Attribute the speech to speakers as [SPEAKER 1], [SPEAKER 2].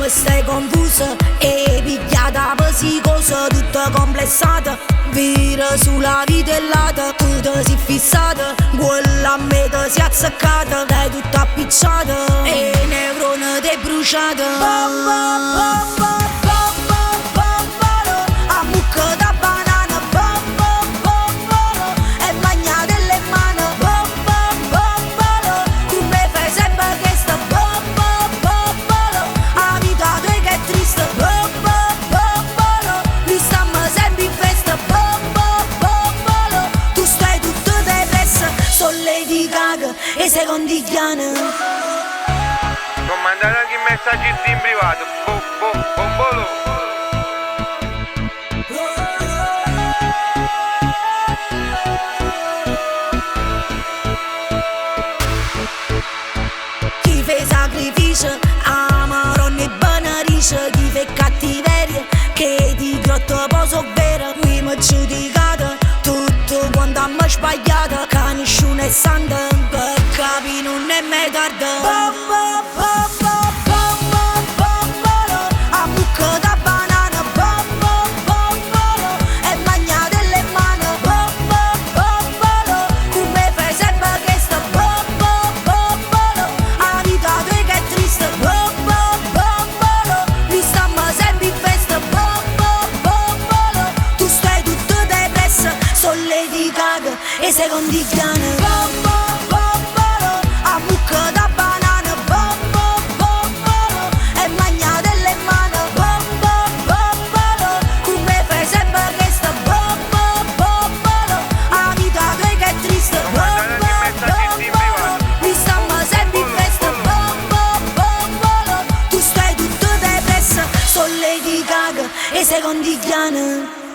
[SPEAKER 1] stai confusa e pigliata psicosa, tutta complessata. Vira sulla vitellata, tu ti sei fissata, quella a me ti si è azzeccata, dai tutta appicciata e i neuroni ti bruciata. A mucca da banana, e magna delle mani, tu me fai sempre che sta, a vita tua che è triste, mi stiamo sempre in festa, tu stai tutto depressa, sono Lady Gaga e sei condigliana.
[SPEAKER 2] Ho mandato anche i messaggi in privato, bombolo.
[SPEAKER 1] Chi fa sacrificio, amarone e beneficio, chi fa cattiveria, che di grotto poso vera. Qui mi giudicate, tutto quanto mi sbagliate, che nessuno è santo, per capire non è mai tardi. A mucca da banana, e magna delle mani, tu me fai sempre che sta, a vita tua che è triste, mi stiamo sempre in festa, tu stai tutto depressa, sono Lady Gaga e sei condigliana. A mucca da banana, e magna delle mani, tu me fai sempre che sta, a vita tua che è triste, mi stiamo sempre in festa, tu stai tutto depressa, sono Lady Gaga e sei condigliana.